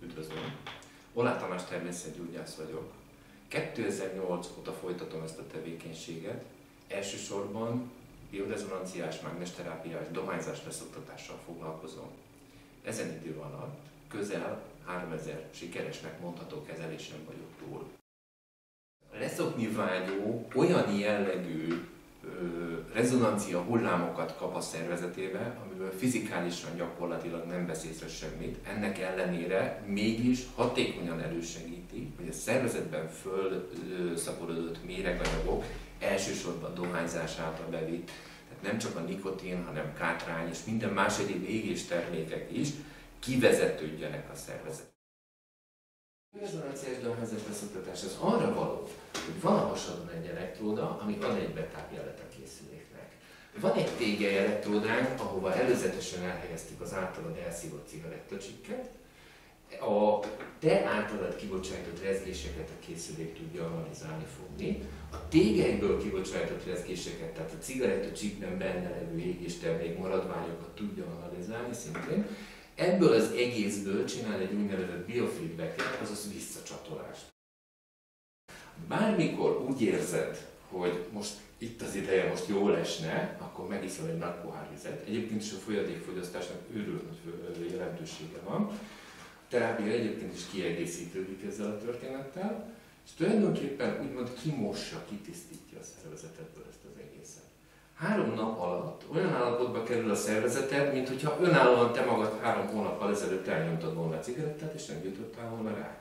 Üdvözlöm! Oláh Tamás természetgyógyász vagyok. 2008 óta folytatom ezt a tevékenységet. Elsősorban biorezonanciás, mágnesterápiás, dohányzás leszoktatással foglalkozom. Ezen idő alatt közel 3000 sikeresnek mondható kezelésen vagyok túl. A leszokni vágyó olyan jellegű rezonancia hullámokat kap a szervezetébe, amiből fizikálisan gyakorlatilag nem vesz észre semmit, ennek ellenére mégis hatékonyan elősegíti, hogy a szervezetben fölszaporodott méreganyagok, elsősorban dohányzás által bevitt, tehát nem csak a nikotin, hanem kátrány és minden más egyéb égéstermékek is kivezetődjenek a szervezetbe. A rezonanciás dohányzás leszoktatás az arra való, hogy van a hasadon egy elektróda, ami ad egy betápjelet a készüléknek. Van egy tégely elektródánk, ahova előzetesen elhelyeztük az általad elszívott cigarettacsikket. A te általad kibocsájtott rezgéseket a készülék tudja analizálni, fogni. A tégelyből kibocsájtott rezgéseket, tehát a cigarettacsikben benne levő égéstermék maradványokat tudja analizálni szintén. Ebből az egészből csinál egy úgynevezett biofeedbacket, azaz visszacsatolást. Bármikor úgy érzed, hogy most itt az ideje, most jól esne, akkor megiszol egy nagy pohár vizet. Egyébként is a folyadékfogyasztásnak őrült jelentősége van. A terápia egyébként is kiegészítődik ezzel a történettel, és tulajdonképpen úgymond kimossa, kitisztítja a szervezetedből ezt az egészet. 3 nap alatt olyan állapotba kerül a szervezeted, mint hogyha önállóan te magad 3 hónappal ezelőtt elnyomtad volna a cigarettát, és nem jutottál volna rá.